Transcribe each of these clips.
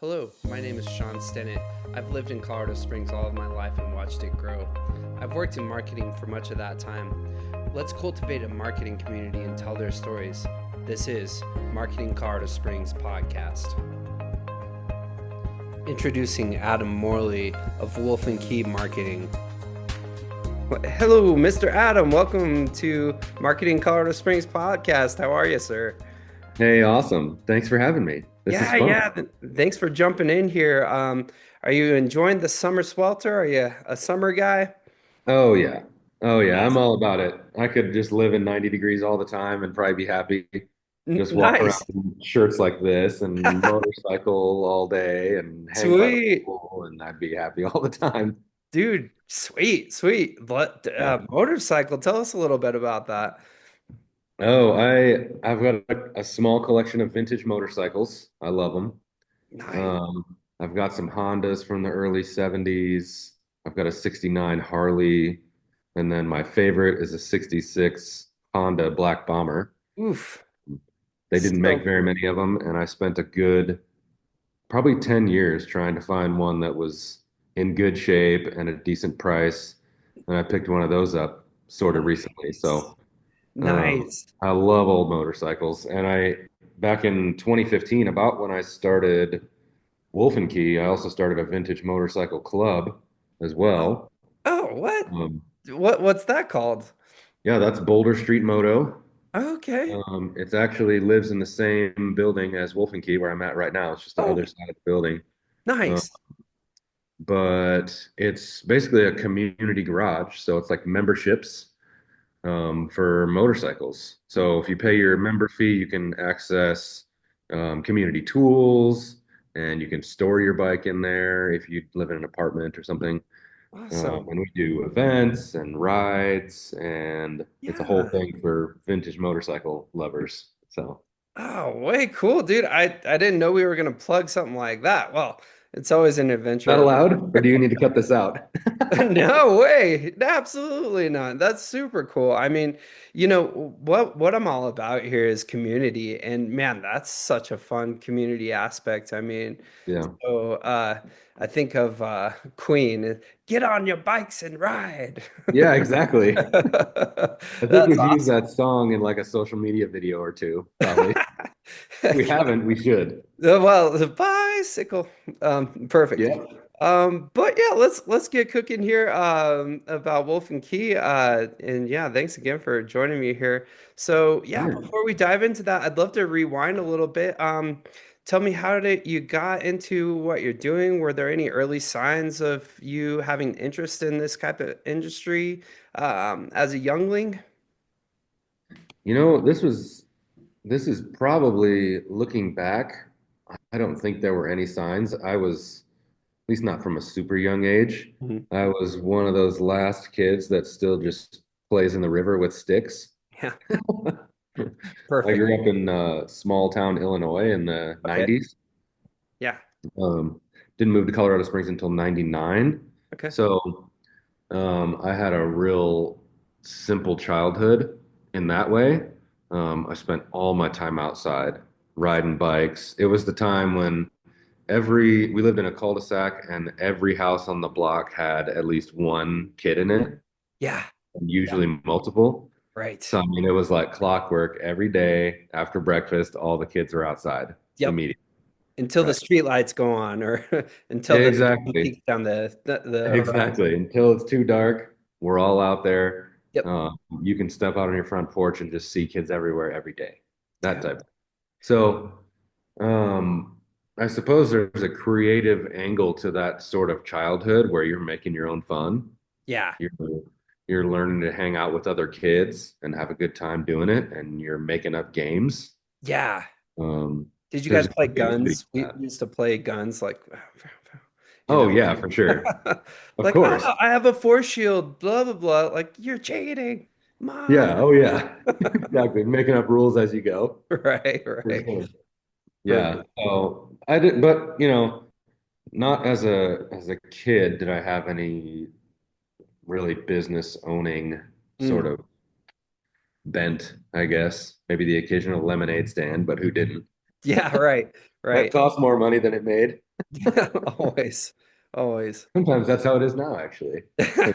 Hello, my name is Sean Stennett. I've lived in Colorado Springs all of my life and watched it grow. I've worked in marketing for much of that time. Let's cultivate a marketing community and tell their stories. This is Marketing Colorado Springs podcast. Introducing Adam Morley of Wolf and Key Marketing. Hello, Mr. Adam. Welcome to Marketing Colorado Springs podcast. How are you, sir? Hey, awesome. Thanks for having me. This is fun. Thanks for jumping in here. Are you enjoying the summer swelter? Are you a summer guy? Oh yeah. Oh yeah. I'm Nice. all about it. I could just live in 90 degrees all the time and probably be happy. Just walk around Nice. in shirts like this and motorcycle all day and hang by the Sweet. pool and I'd be happy all the time. Dude, sweet. Yeah. Motorcycle, tell us a little bit about that. Oh, I've got a small collection of vintage motorcycles. I love them. Nice. I've got some Hondas from the early 70s. I've got a 69 Harley, and then my favorite is a 66 Honda Black Bomber. Oof. They didn't So, make very many of them, and I spent a good probably 10 years trying to find one that was in good shape and a decent price. And I picked one of those up sort of recently. nice. So Nice. I love old motorcycles. And back in 2015, about when I started Wolf and Key, I also started a vintage motorcycle club as well. Oh, what? Um, What's that called? yeah, that's Boulder Street Moto. Okay. It's actually lives in the same building as Wolf and Key where I'm at right now. It's just the Oh, other side of the building. Uh, nice. but it's basically a community garage. So it's like memberships for motorcycles. So if you pay your member fee, you can access community tools and you can store your bike in there if you live in an apartment or something. Awesome. And we do events and rides, and it's a whole Yeah. thing for vintage motorcycle lovers. So, Oh, way cool, dude. I didn't know we were gonna plug something like that. Well, it's always an not adventure. allowed, or do you need to cut this out? No way. Absolutely not. That's super cool. I mean, what I'm all about here is community, and man, that's such a fun community aspect. I mean, Yeah. so I think of Queen, get on your bikes and ride. Yeah, exactly. I think That's we've used awesome. that song in like a social media video or two, probably. If we haven't, we should. Well, the bicycle. Perfect. Yeah. But yeah, let's get cooking here about Wolf and Key. And yeah, thanks again for joining me here. So yeah, Sure. before we dive into that, I'd love to rewind a little bit. Tell me how did you got into what you're doing? Were there any early signs of you having interest in this type of industry as a youngling? You know, this is probably looking back. I don't think there were any signs. I was, at least not from a super young age. Mhm. I was one of those last kids that still just plays in the river with sticks. Yeah, I perfect. grew up in small town Illinois in the Okay. 90s. Yeah. Um, didn't move to Colorado Springs until 99. Okay. So I had a real simple childhood in that way. I spent all my time outside riding bikes. It was the time when we lived in a cul-de-sac and every house on the block had at least one kid in it, Yeah. and Yeah. usually multiple. Right. So I mean, it was like clockwork every day after breakfast, all the kids are outside Yep. immediately. Until the Right. street lights go on or until the sun Exactly. peeks down the horizon. Exactly. Until it's too dark, we're all out there. Yep. Uh, you can step out on your front porch and just see kids everywhere every day. That Yeah. type. So, um, I suppose there's a creative angle to that sort of childhood where you're making your own fun. Yeah. You're you're learning to hang out with other kids and have a good time doing it, and you're making up games. Yeah. Um, Did you there's guys a play creativity to guns? We that. used to play guns like, you Oh know, yeah, for sure. Of like, course. oh, I have a force shield, blah, blah, blah. Like, you're cheating. Yeah. Mom. Oh yeah. Exactly. Making up rules as you go. Right, For right. sure. Yeah. Perfect. So I did, but not as a kid did I have any really business owning sort Mm. of bent, I guess. Maybe the occasional lemonade stand, but who didn't? Yeah, right, That right. cost more money than it made. Always, always. Sometimes that's how it is now, actually.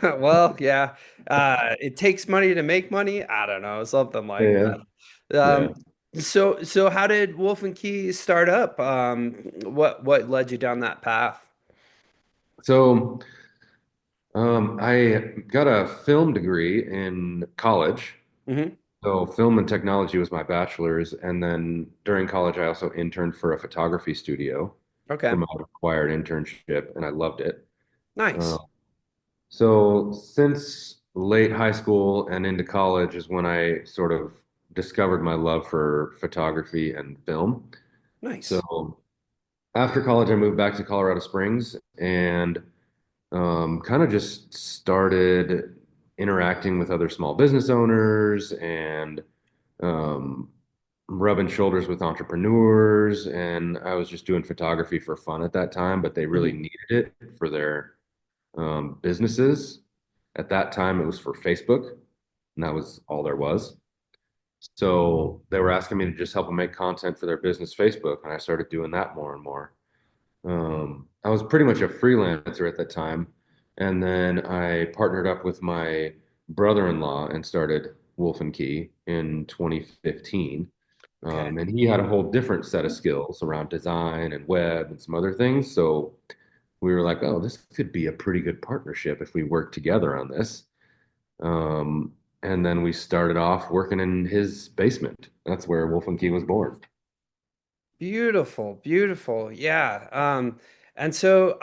Well, yeah. It takes money to make money. I don't know, something like Yeah, that. yeah. So how did Wolf and Key start up? What led you down that path? So, I got a film degree in college. Hmm. So, film and technology was my bachelor's, and then during college, I also interned for a photography studio for Okay, my required internship, and I loved it. Uh, nice. so, since late high school and into college is when I sort of discovered my love for photography and film. Nice. So, after college, I moved back to Colorado Springs and kind of just started interacting with other small business owners and um, rubbing shoulders with entrepreneurs. And I was just doing photography for fun at that time, but they really Hmm. needed it for their businesses. At that time, it was for Facebook, and that was all there was. So they were asking me to just help them make content for their business Facebook, and I started doing that more and more. I was pretty much a freelancer at that time. And then I partnered up with my brother-in-law and started Wolf and Key in 2015. Okay. And he had a whole different set of skills around design and web and some other things. So we were like, oh, this could be a pretty good partnership if we work together on this. Um, and then we started off working in his basement. That's where Wolf and Key was born. Beautiful, beautiful. Yeah. And so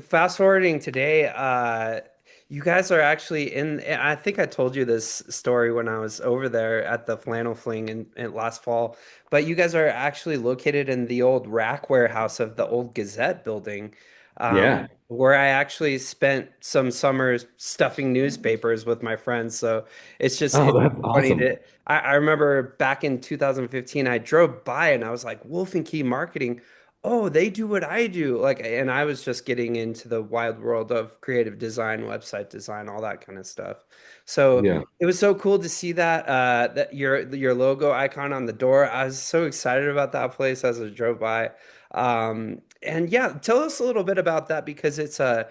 fast forwarding today, you guys are actually and I think I told you this story when I was over there at the Flannel Fling in last fall, but you guys are actually located in the old rack warehouse of the old Gazette building, Yeah. where I actually spent some summers stuffing newspapers with my friends. So Oh, it's that's funny awesome. to I remember back in 2015, I drove by and I was like, Wolf and Key Marketing. Oh, they do what I do. Like, and I was just getting into the wild world of creative design, website design, all that kind of stuff. So Yeah. it was so cool to see that that your logo icon on the door. I was so excited about that place as I drove by. And yeah, tell us a little bit about that because it's a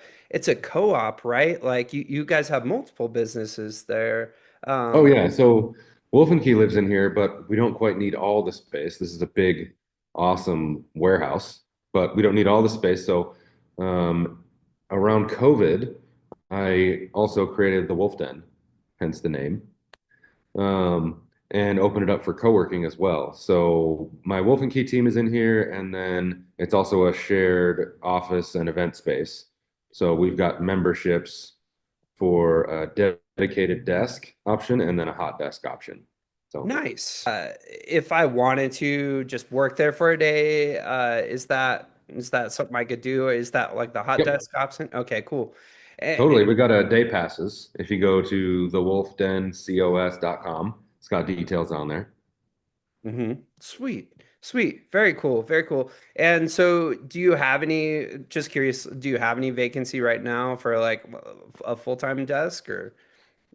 co-op, right? Like you guys have multiple businesses there. Oh Um, yeah, so Wolf and Key lives in here, but we don't quite need all the space. This is a big, awesome warehouse, but we don't need all the space. So around COVID, I also created the Wolf Den, hence the name, and opened it up for co-working as well. So my Wolf and Key team is in here, and then it's also a shared office and event space. So we've got memberships for a dedicated desk option and then a hot desk option. So, Nice. If I wanted to just work there for a day, is that something I could do? Is that like the hot yep, desk option? Okay, cool. totally. We got a day passes. If you go to thewolfdencos.com, it's got details on there. Sweet, sweet, very cool, very cool. And so, do you have any? Just curious, do you have any vacancy right now for like a full-time desk or?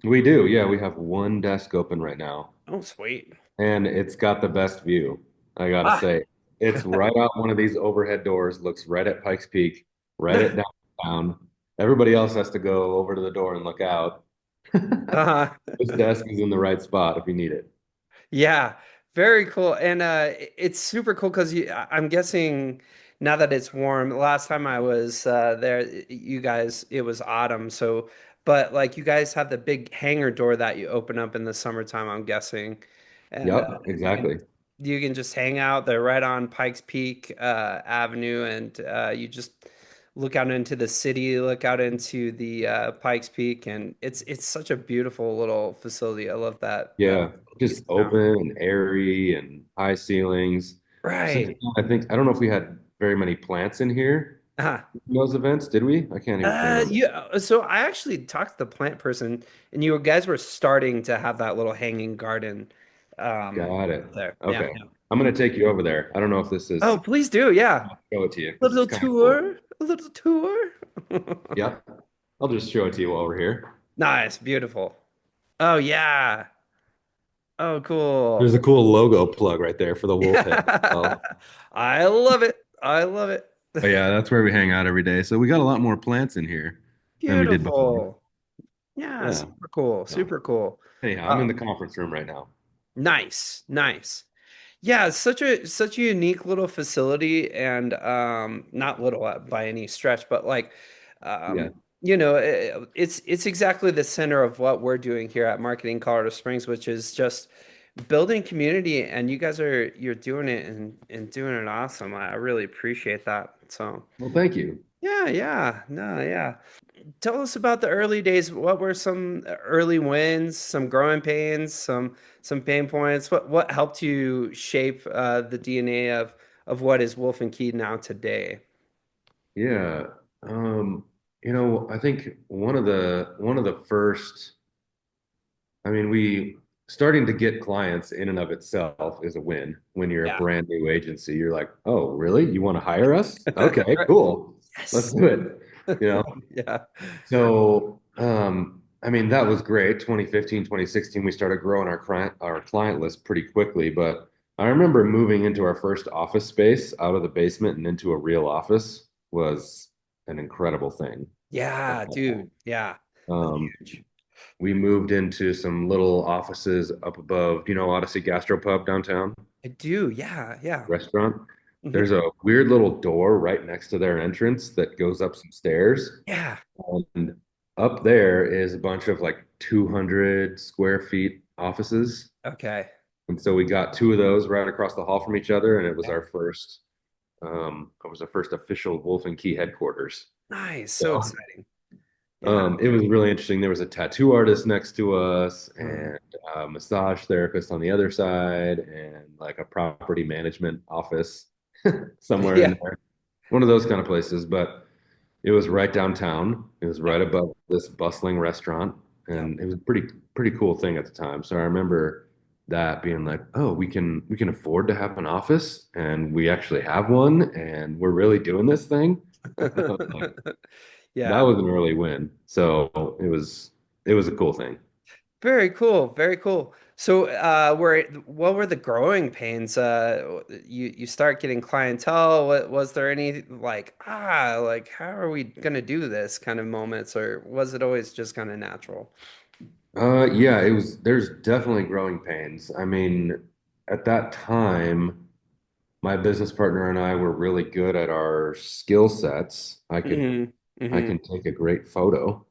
We do. Yeah, we have one desk open right now, Oh, sweet. and it's got the best view. I gotta Ah, say, it's right out one of these overhead doors, looks right at Pikes Peak, right at downtown. Everybody else has to go over to the door and look out. uh-huh. This desk is in the right spot if you need it. Yeah, very cool. And it's super cool because I'm guessing now that it's warm, last time I was there, you guys, it was autumn. So, but like you guys have the big hangar door that you open up in the summertime, I'm guessing. And Yep, you exactly. you can just hang out there right on Pikes Peak Avenue and you just look out into the city, look out into the Pikes Peak, and it's such a beautiful little facility. I love that Yeah, facility. just open and airy and high ceilings. Since Right. I think I don't know if we had very many plants in here Uh, in those events, did we? I can't even remember. yeah. So I actually talked to the plant person, and you guys were starting to have that little hanging garden Got it. there. Yeah, Okay. yeah. I'm gonna take you over there. I don't know if this Oh, is please do. Yeah. I'll show it to you because it's Little kind of cool. tour. A little tour. Yep. I'll just show it to you while we're here. Nice. Beautiful. Oh, yeah. Oh, cool. There's a cool logo plug right there for the wolf head. Oh, I love it. I love it. But yeah, that's where we hang out every day. So we got a lot more plants in here than we did before. Beautiful. Yeah, Yeah. super cool. So Super cool. anyhow, I'm in the Um, conference room right now. nice, nice. Yeah, it's such a unique little facility and not little by any stretch, but like Yeah. um it's exactly the center of what we're doing here at Marketing Colorado Springs, which is just building community, and you guys are you're doing it and doing it awesome. I really appreciate that. So, Well, thank you. yeah, yeah. No, yeah. Tell us about the early days. What were some early wins, some growing pains, some pain points? What helped you shape the DNA of what is Wolf and Key now today? Yeah. Um, I think one of the first, I mean, we starting to get clients in and of itself is a win when you're a Yeah. brand new agency. You're like, oh, really? You want to hire us? Okay, Right. cool. Let's Yes. do it. You know, Yeah. so I mean, that was great. 2015, 2016, we started growing our client list pretty quickly, but I remember moving into our first office space out of the basement and into a real office was an incredible thing. Yeah, dude. Yeah. That's Um, huge. we moved into some little offices up above, Odyssey Gastropub downtown I do. Yeah. Yeah. restaurant. Hmm. There's a weird little door right next to their entrance that goes up some stairs. Yeah. And up there is a bunch of like 200 square feet offices. Okay. And so we got two of those right across the hall from each other, and it was Yeah. our first official Wolf and Key headquarters. Nice. So So exciting. Yeah. it was really interesting. There was a tattoo artist next to us, Mhm. and a massage therapist on the other side, and like a property management office somewhere in Yeah. there. One of those kind of places, but it was right downtown. It was Yep. right above this bustling restaurant, Yep. and it was a pretty cool thing at the time. So I remember that being like, oh, we can afford to have an office, and we actually have one, and we're really doing this thing. Like, that Yeah. was an early win. So it was a cool thing. Very cool. Very cool. So, what were the growing pains? You start getting clientele. Was there any like how are we gonna do this kind of moments, or was it always just kind of natural? Yeah, it was. There's definitely growing pains. I mean, at that time, my business partner and I were really good at our skill sets. I could Hmm. I Hmm. can take a great photo,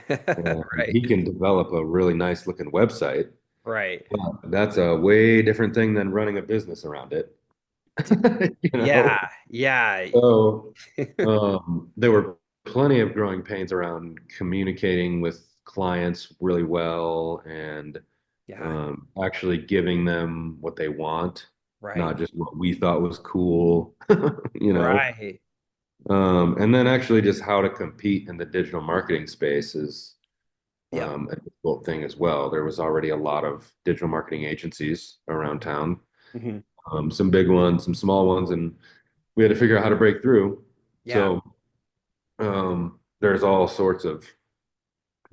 and Right. he can develop a really nice looking website. Right. But that's a way different thing than running a business around it. You know? Yeah. Yeah. So there were plenty of growing pains around communicating with clients really well and Yeah. actually giving them what they want, Right. not just what we thought was cool, you know. Right. And then actually just how to compete in the digital marketing space is Yep. a difficult thing as well. There was already a lot of digital marketing agencies around town, Hmm. some big ones, some small ones, and we had to figure out how to break through. Yeah. So there's all sorts of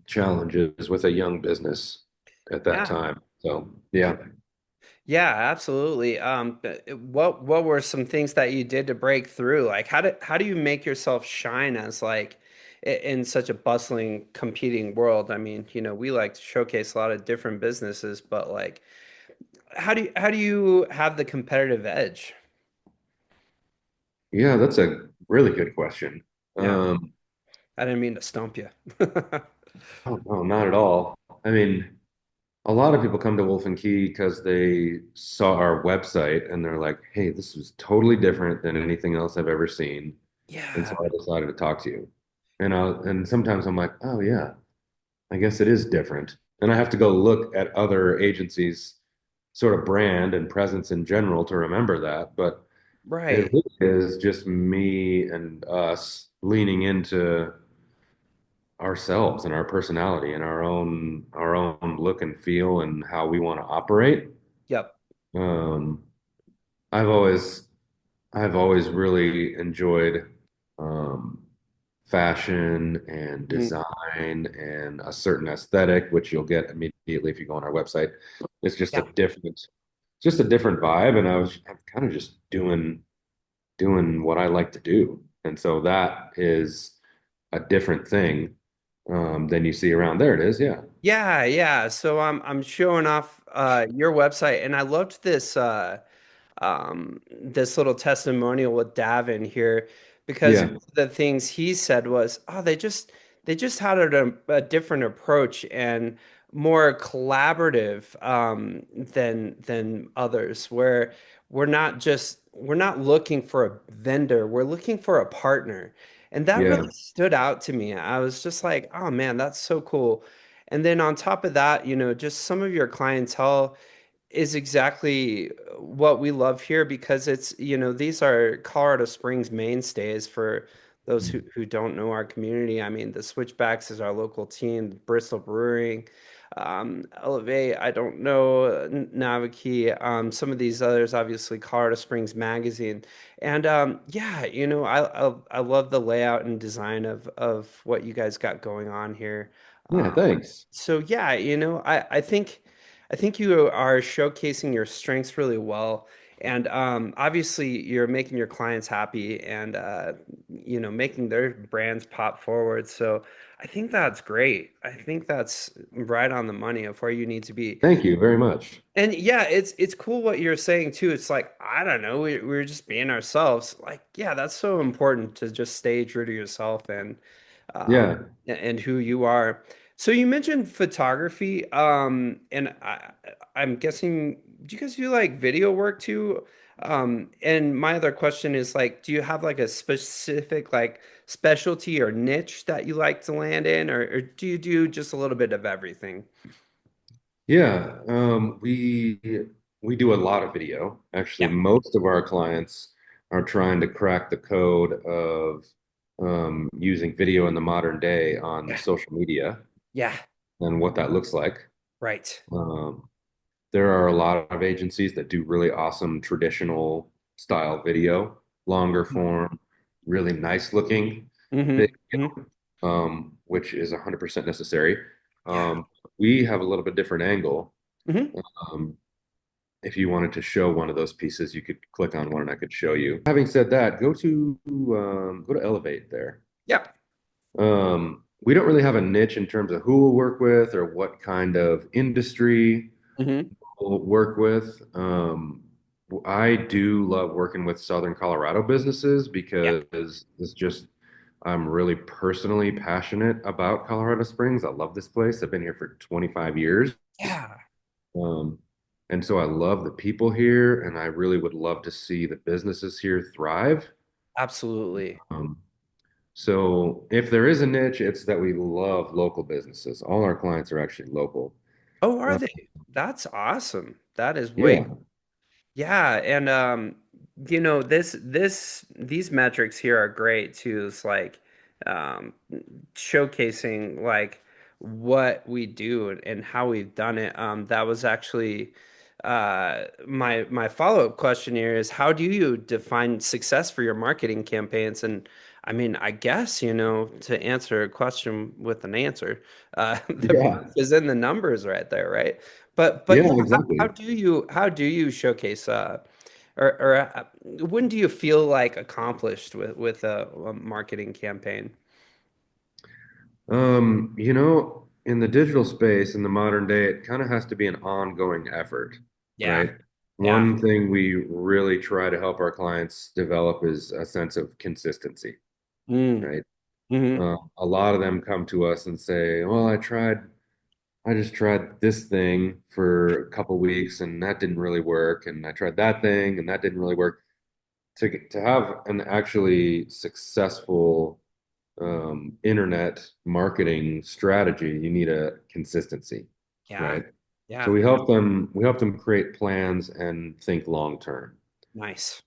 challenges with a young business at that Yeah. time. So yeah. Yeah, absolutely. What were some things that you did to break through? Like, how do you make yourself shine as in such a bustling, competing world? I mean, we like to showcase a lot of different businesses, but like, how do you have the competitive edge? Yeah, that's a really good question. Yeah, Um, I didn't mean to stump you. oh, no, not at all. I mean, a lot of people come to Wolf and Key because they saw our website and they're like, hey, this is totally different than anything else I've ever seen. And so Yeah. I decided to talk to you. And sometimes I'm like, oh yeah, I guess it is different. And I have to go look at other agencies' sort of brand and presence in general to remember that. But it Right. really is just me and us leaning into ourselves and our personality and our own look and feel and how we want to operate. Yep. Um, I've always I've always really enjoyed um, fashion and Mhm. design and a certain aesthetic, which you'll get immediately if you go on our website. It's just a Yeah. different, just a different vibe. And I'm kind of just doing. doing what I like to do. And so that is a different thing than you see around. There it is. Yeah. Yeah, yeah. So I'm showing off your website, and I loved this little testimonial with Davin here because Yeah. one of the things he said was, oh, they just had a different approach and more collaborative than others, where we're not looking for a vendor, we're looking for a partner. And that Yeah. really stood out to me. I was just like, oh man, that's so cool. And then on top of that, just some of your clientele is exactly what we love here because these are Colorado Springs mainstays for those who don't know our community. I mean, the Switchbacks is our local team, Bristol Brewing, Elevate, I don't know, Naviki, some of these others, obviously Colorado Springs Magazine. And yeah, I love the layout and design of what you guys got going on here. Yeah. Thanks. So yeah, I think you are showcasing your strengths really well, and obviously you're making your clients happy and making their brands pop forward. So I think that's great. I think that's right on the money of where you need to be. Thank you very much. And yeah, it's cool what you're saying too. It's like, I don't know, we're just being ourselves. Like, yeah, that's so important to just stay true to yourself um Yeah. and who you are. So you mentioned photography, and I'm guessing, do you guys do like video work too? And my other question is like, do you have like a specific like specialty or niche that you like to land in, or do you do just a little bit of everything? Yeah. We do a lot of video. Actually, Yeah, most of our clients are trying to crack the code of using video in the modern day on yeah, social media yeah, and what that looks like. right. Um, there are a lot of agencies that do really awesome traditional style video, longer form, really nice looking video, Mm-hmm. Hmm. which is 100% necessary. Yeah. Um, we have a little bit different angle. Hmm. Um, if you wanted to show one of those pieces, you could click on one and I could show you. Having said that, go to Elevate there. Yeah. We don't really have a niche in terms of who we'll work with or what kind of industry Hmm. we'll work with. I do love working with Southern Colorado businesses Yeah. because it's just I'm really personally passionate about Colorado Springs. I love this place. I've been here for 25 years. Yeah. Um, and so I love the people here, and I really would love to see the businesses here thrive. Absolutely. Um, so if there is a niche, it's that we love local businesses. All our clients are actually local. Oh, are Uh, they? That's awesome. That is way. yeah, Yeah, and these metrics here are great too. It's like um showcasing like what we do and how we've done it. That was actually my follow-up question here is, how do you define success for your marketing campaigns? And I mean, I guess, to answer a question with an answer, the proof yeah, is in the numbers right there, right? But yeah, yeah, how exactly. do you showcase or when do you feel like accomplished with a marketing campaign? In the digital space in the modern day, it kind of has to be an ongoing effort, Yeah, right? yeah. One thing we really try to help our clients develop is a sense of consistency, Mm, right? hmm. A lot of them come to us and say, "Well, I just tried this thing for a couple weeks and that didn't really work, and I tried that thing and that didn't really work." To have an actually successful internet marketing strategy, you need a consistency, Yeah, right? So yeah. we help them create plans and think long term. Nice.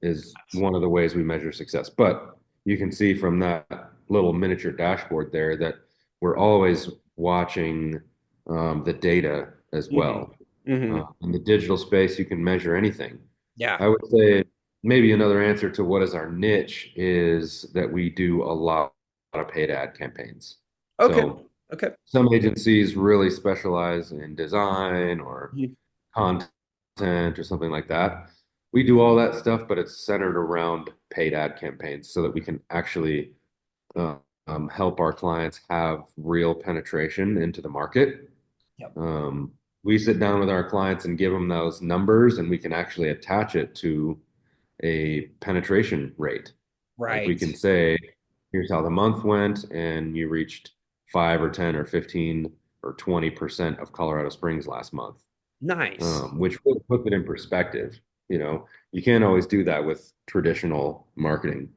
Is one of the ways we measure success. But you can see from that little miniature dashboard there that we're always watching the data as Hmm. well. Hmm. In the digital space, you can measure anything. Yeah. I would say maybe another answer to what is our niche is that we do a lot of paid ad campaigns. Okay. So Okay. some agencies really specialize in design or Mhm. content or something like that. we do all that stuff, but it's centered around paid ad campaigns so that we can actually uh, help our clients have real penetration into the market. Yep. Um, we sit down with our clients and give them those numbers, and we can actually attach it to a penetration rate. Like we Right. can say, here's how the month went, and you reached 5 or 10 or 15 or 20% of Colorado Springs last month, Nice. which really puts it in perspective. You can't always do that with traditional marketing,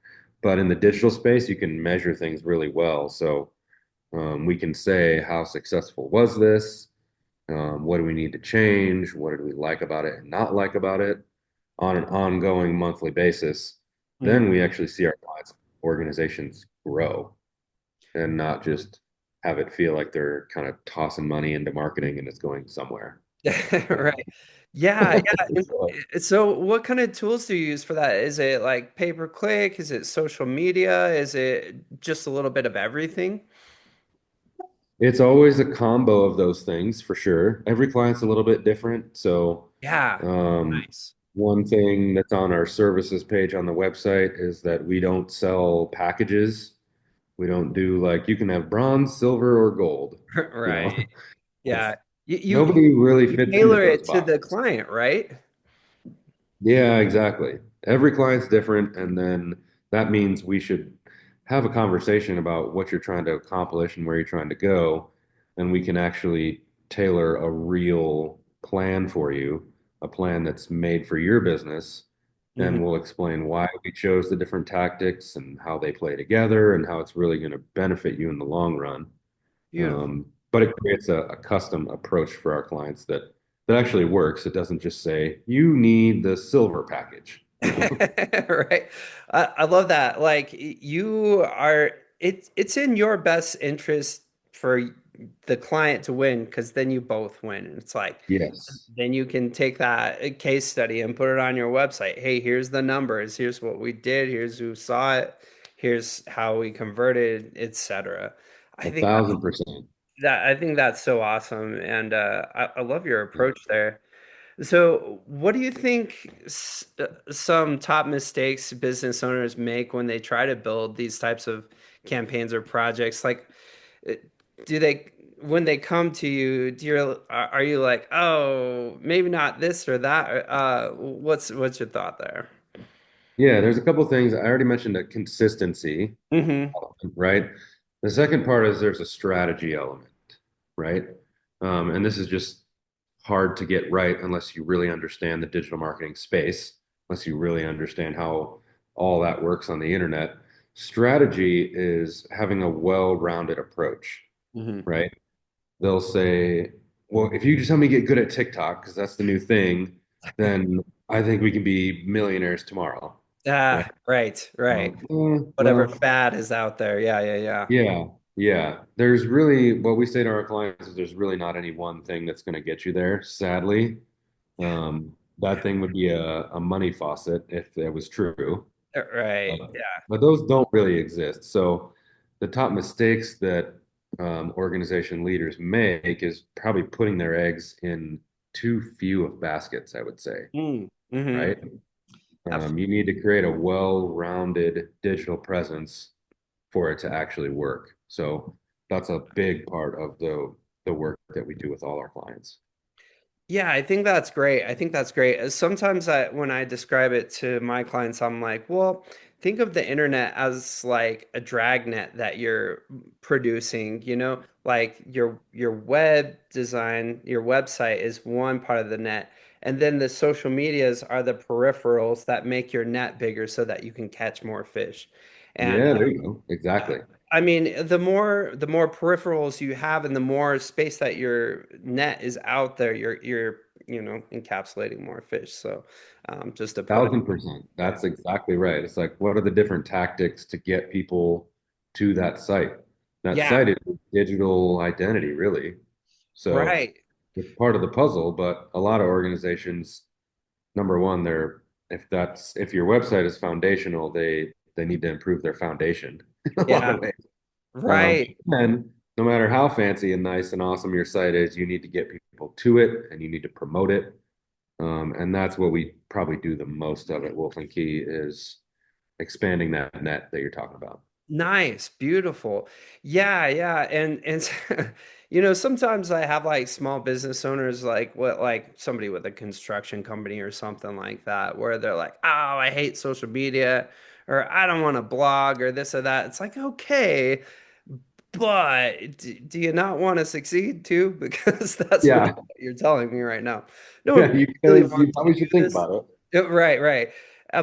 but in the digital space, you can measure things really well. So we can say, how successful was this? What do we need to change? What did we like about it and not like about it on an ongoing monthly basis? Then we actually see our clients' organizations grow and not just have it feel like they're kind of tossing money into marketing and it's going somewhere. Right. Yeah, yeah. So So what kind of tools do you use for that? Is it like pay per click? Is it social media? Is it just a little bit of everything? it's always a combo of those things for sure. Every client's a little bit different. So, Yeah. um, Nice. one thing that's on our services page on the website is that we don't sell packages. We don't do like you can have bronze, silver, or gold. You Right. know, Yeah. that's You nobody really you fits into tailor those it to the boxes. client, right? Yeah, exactly. Every client's different, and then that means we should have a conversation about what you're trying to accomplish and where you're trying to go, and we can actually tailor a real plan for you, a plan that's made for your business, Hmm. and we'll explain why we chose the different tactics and how they play together and how it's really going to benefit you in the long run. Beautiful. But it creates a custom approach for our clients that actually works. It doesn't just say you need the silver package. Right. I love that. Like you are it's in your best interest for the client to win because then you both win. And it's like Yes, then you can take that case study and put it on your website. Hey, here's the numbers. Here's what we did. Here's who saw it. Here's how we converted, etc. I a think thousand percent. I think that's so awesome, and I love your approach there. So, what do you think some top mistakes business owners make when they try to build these types of campaigns or projects? Like, uh, do they, when they come to you, are you like, oh, maybe not this or that? What's your thought there? Yeah, there's a couple things. I already mentioned the consistency, Hmm. right? The second part is there's a strategy element, right? And this is just hard to get right unless you really understand the digital marketing space, unless you really understand how all that works on the internet. Strategy is having a well-rounded approach, Hmm. right? They'll say, well, if you just help me get good at TikTok, because that's the new thing, then I think we can be millionaires tomorrow, right? Ah, right, right. Whatever Well, fad is out there. Yeah, yeah, yeah. yeah, yeah. There's really what we say to our clients is there's really not any one thing that's going to get you there, sadly. That thing would be a money faucet if it was true. Right. Uh, Yeah. but those don't really exist. So the top mistakes that organization leaders make is probably putting their eggs in too few of baskets, I would say, Mm. Hmm. right? You need to create a well-rounded digital presence for it to actually work. So that's a big part of the work that we do with all our clients. Yeah, I think that's great. I think that's great. Sometimes when I describe it to my clients, I'm like, well, think of the internet as like a dragnet that you're producing, like your web design, your website is one part of the net. And then the social medias are the peripherals that make your net bigger so that you can catch more fish. And Yeah, there you go. Exactly. I mean, the more peripherals you have and the more space that your net is out there, you're encapsulating more fish. So just to put it, 1000%. yeah. That's exactly right. It's like, what are the different tactics to get people to that site? That Yeah, site is digital identity, really. So right. it's part of the puzzle, but a lot of organizations, number one, if your website is foundational, they need to improve their foundation in a lot Yeah, of ways. right. And no matter how fancy and nice and awesome your site is, you need to get people to it and you need to promote it. And that's what we probably do the most of at Wolf and Key is expanding that net that you're talking about. Nice, beautiful. Yeah, yeah. And sometimes I have like small business owners like somebody with a construction company or something like that where they're like, "Oh, I hate social media," or "I don't want to blog," or this or that. It's like, "Okay, but do you not want to succeed too?" Because that's really Yeah, what you're telling me right now. No one yeah, you really guys, you wants to probably do should think this. about it. Right, right.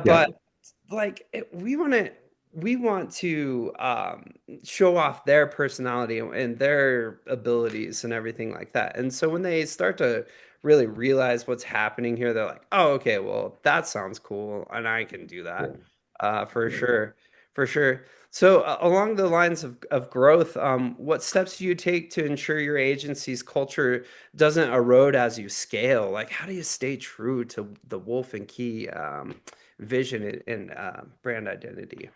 Yeah, But we want to show off their personality and their abilities and everything like that. And so when they start to really realize what's happening here, they're like, "Oh, okay, well, that sounds cool, and I can do that." yeah, For yeah. sure, for sure. So along the lines of growth, what steps do you take to ensure your agency's culture doesn't erode as you scale? Like, how do you stay true to the Wolf and Key vision and brand identity?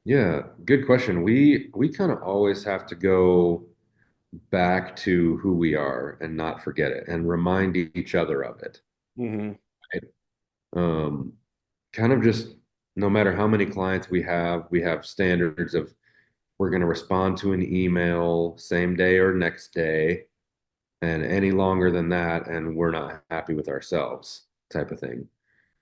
Yeah, good question. We kind of always have to go back to who we are and not forget it and remind each other of it. Hmm. Right? Um, Kind of just no matter how many clients we have standards of we're going to respond to an email same day or next day, and any longer than that, and we're not happy with ourselves, type of thing.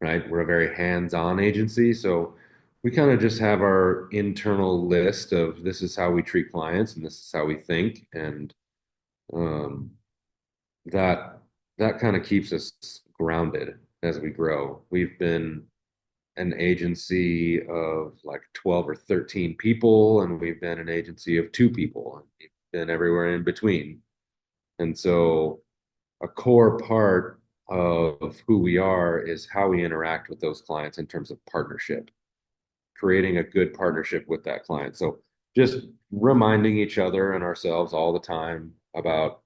Right? We're a very hands-on agency, so we kind of just have our internal list of this is how we treat clients and this is how we think, and um, that that kind of keeps us grounded as we grow. We've been an agency of like 12 or 13 people, and we've been an agency of two people, and we've been everywhere in between. And so a core part of who we are is how we interact with those clients in terms of partnership, creating a good partnership with that client. So just reminding each other and ourselves all the time about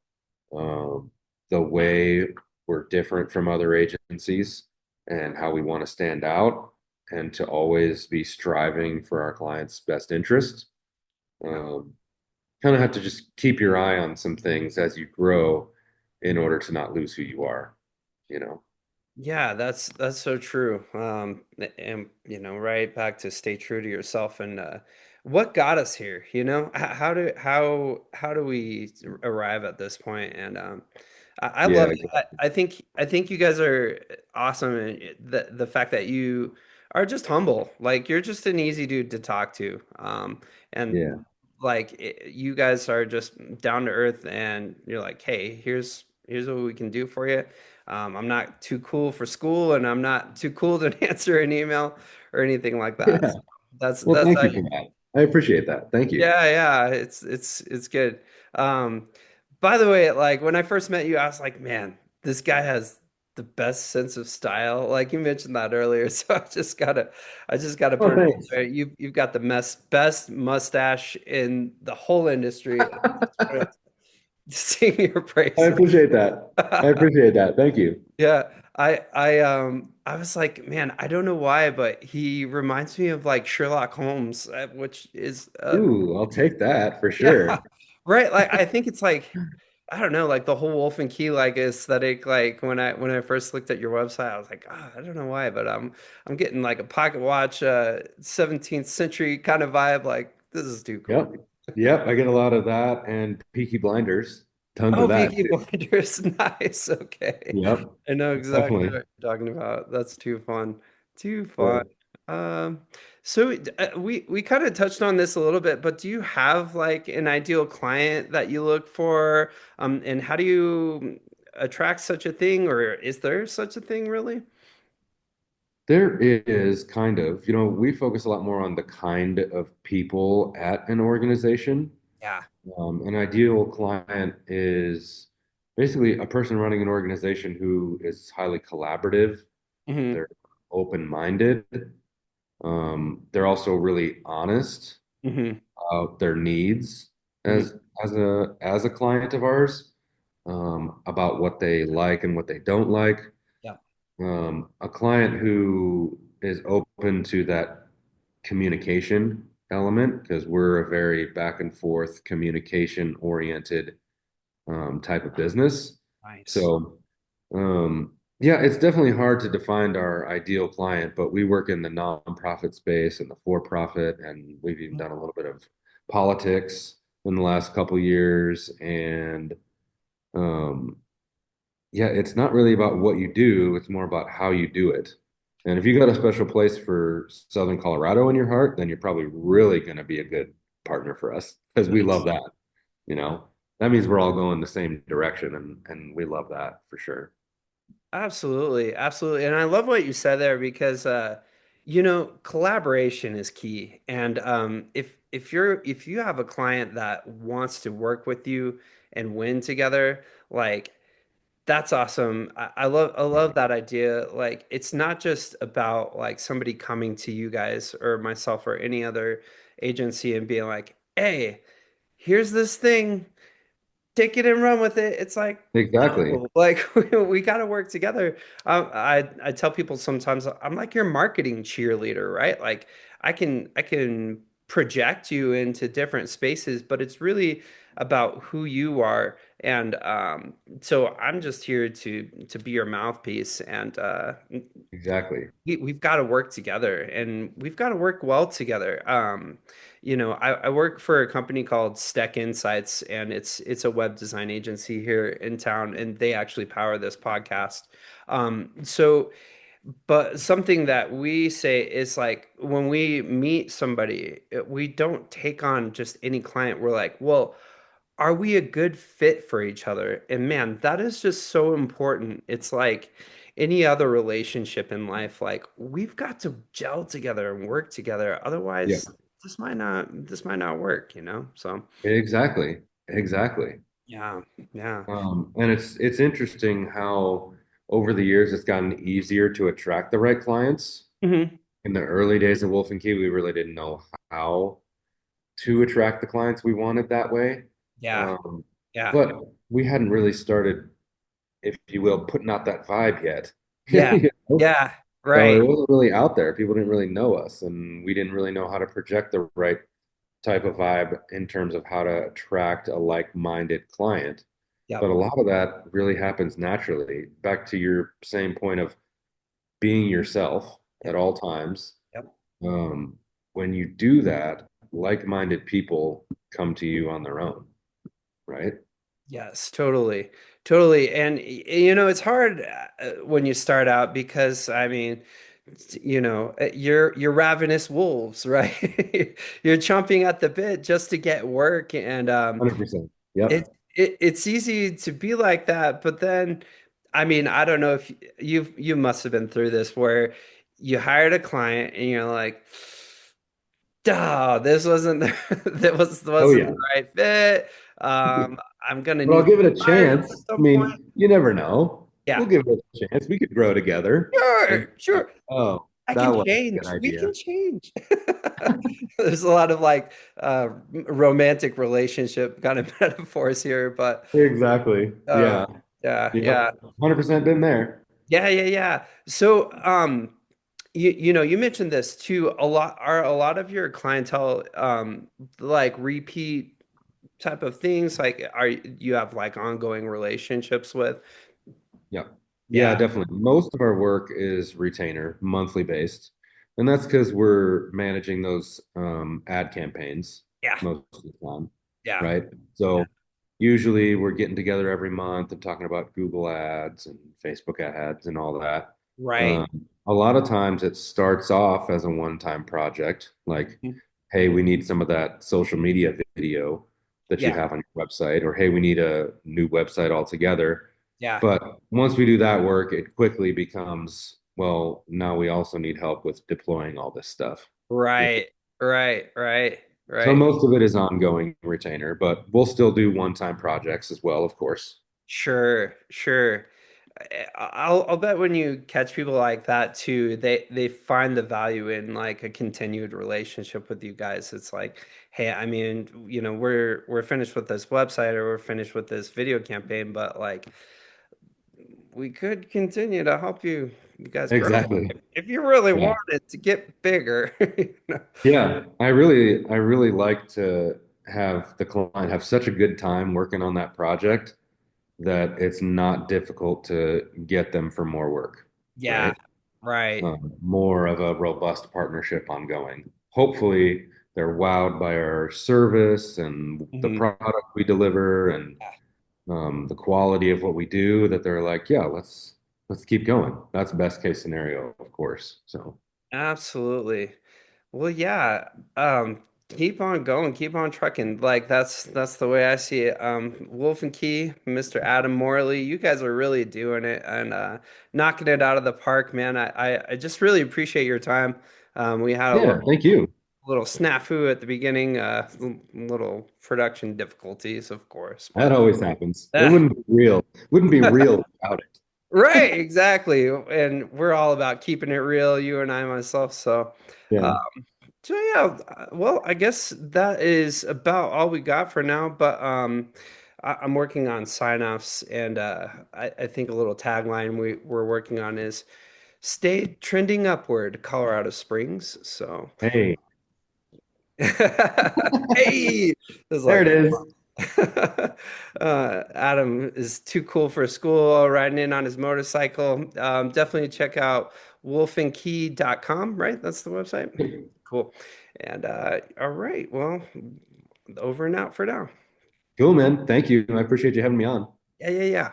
um, the way we're different from other agencies and how we want to stand out and to always be striving for our clients' best interest. Um, Kind of have to just keep your eye on some things as you grow in order to not lose who you are, you know? Yeah, that's so true. And right back to stay true to yourself and what got us here, how do we arrive at this point? And I love Yeah, it. I think you guys are awesome and the fact that you are just humble. Like you're just an easy dude to talk to. And yeah. like you guys are just down to earth and you're like, "Hey, here's what we can do for you." I'm not too cool for school, and I'm not too cool to answer an email or anything like that. Yeah. So that's Well, that's thank how you for that. I appreciate that. Thank you. yeah, yeah, it's good. Um, by the way, like when I first met you, I was like, man, this guy has the best sense of style. Like you mentioned that earlier, so I just gotta put Oh, it out thanks. there. You've got the best mustache in the whole industry. I just wanted to sing your I praises. appreciate that. I appreciate that. Thank you. Yeah, I was like, man, I don't know why, but he reminds me of like Sherlock Holmes, which is Ooh, I'll take that for yeah, sure. right. Like I think it's like I don't know, like the whole Wolf and Key like aesthetic. Like when I first looked at your website, I was like, I don't know why, but I'm getting like a pocket watch, 17th century kind of vibe. Like this is too cool. Yep. Yep. I get a lot of that and Peaky Blinders. Tons of Oh, that Peaky too. Blinders. Nice. Okay. Yep. I know exactly Definitely. what you're talking about. That's too fun. Too fun. Good. Um, so we kind of touched on this a little bit, but do you have like an ideal client that you look for? And how do you attract such a thing, or is there such a thing really? There is kind of, we focus a lot more on the kind of people at an organization. Yeah. An ideal client is basically a person running an organization who is highly collaborative. Hmm. They're open-minded. They're also really honest Hmm. about their needs Hmm. as a client of ours, about what they like and what they don't like. Yeah. A client who is open to that communication element because we're a very back and forth communication oriented type of business. Nice. So, um, Yeah, it's definitely hard to define our ideal client, but we work in the nonprofit space and the for-profit, and we've even done a little bit of politics in the last couple years. And um, yeah, it's not really about what you do, it's more about how you do it. And if you got a special place for Southern Colorado in your heart, then you're probably really going to be a good partner for us because we love Nice. that, you know. That means we're all going the same direction and we love that for sure. Absolutely, absolutely. And I love what you said there because collaboration is key. And if you have a client that wants to work with you and win together, like that's awesome. I love that idea. Like it's not just about like somebody coming to you guys or myself or any other agency and being like, "Hey, here's this thing. Take it and run with it." It's like, Exactly. no, like we got to work together. I tell people sometimes I'm like your marketing cheerleader, right? Like I can project you into different spaces, but it's really about who you are. And so I'm just here to be your mouthpiece, and Exactly. we've got to work together and we've got to work well together. I work for a company called Steck Insights, and it's a web design agency here in town, and they actually power this podcast. But something that we say is like when we meet somebody, we don't take on just any client. We're like, well, are we a good fit for each other? And man, that is just so important. It's like any other relationship in life, like we've got to gel together and work together. Yeah. Otherwise, this might not work, you know? So, Exactly. Exactly. yeah, yeah. And it's interesting how over the years it's gotten easier to attract the right clients. Hmm. In the early days of Wolf and Key, we really didn't know how to attract the clients we wanted that way. Yeah, Um, yeah, but we hadn't really started, if you will, putting out that vibe yet. yeah, You know? yeah, So it right. wasn't really out there. People didn't really know us, and we didn't really know how to project the right type of vibe in terms of how to attract a like-minded client. But Yep, a lot of that really happens naturally. Back to your same point of being yourself at yep, all times. yep. Um, when you do that, like-minded people come to you on their own, right? Yes, totally. Totally. And it's hard when you start out because I mean, you're ravenous wolves, right? You're chomping at the bit just to get work, and 100%. it, Yep. it's easy to be like that, but then I mean, I don't know if you must have been through this where you hired a client and you're like, duh, this wasn't that Oh wasn't yeah. the right fit. I'm gonna But I'll need give it a to fire you chance. at I some point. mean, you never know. Yeah, We'll give it a chance. We could grow together. And sure, like, sure. oh, I that can was a good change. We idea. can change. There's a lot of like romantic relationship kind of metaphors here, but Exactly. uh, Yeah. yeah, yeah, Yep. 100% been there. yeah, yeah, yeah. So, you mentioned this too. A lot of your clientele like repeat type of things? Like, are you have like ongoing relationships with? Yeah. Yeah, Yeah, definitely. Most of our work is retainer, monthly based. And that's because we're managing those ad campaigns yeah, most of the time, yeah, right? yeah. So usually we're getting together every month and talking about Google ads and Facebook ads and all that. Right. A lot of times it starts off as a one-time project, like, Mhm. hey, we need some of that social media video that you Yeah, have on your website, or hey, we need a new website altogether. yeah. But once we do that work, it quickly becomes, well, now we also need help with deploying all this stuff. You know? Right, right, right, So right. most of it is ongoing retainer, but we'll still do one-time projects as well, of course. Sure, sure. I'll bet when you catch people like that too, they find the value in like a continued relationship with you guys. It's like, hey, I mean, we're finished with this website or we're finished with this video campaign, but like we could continue to help you guys grow Exactly. if you really Yeah. want it to get bigger. You know? Yeah. I really like to have the client have such a good time working on that project that it's not difficult to get them for more work, Yeah, right? right. More of a robust partnership ongoing. Hopefully, they're wowed by our service and the Mhm. product we deliver and the quality of what we do. That they're like, yeah, let's keep going. That's best case scenario, of course. So Absolutely. Well, yeah. Keep on going, keep on trucking. Like that's the way I see it. Wolf and Key, Mr. Adam Morley, you guys are really doing it and knocking it out of the park, man. I just really appreciate your time. We had a yeah, thank you. little snafu at the beginning, little production difficulties, of course, That but always happens. It uh, wouldn't be real. Wouldn't be real without it. right, exactly. And we're all about keeping it real, you and I myself. Uh, Yeah. So yeah, well, I guess that is about all we got for now. But I'm working on sign-offs, and I think a little tagline we're working on is "Stay trending upward, Colorado Springs." So, Hey, hey, it's there like it is. Adam is too cool for school, riding in on his motorcycle. Definitely check out wolfandkey.com, right? That's the website. Cool. And all right, well, over and out for now. Cool, man. Thank you. I appreciate you having me on. Yeah, yeah, yeah.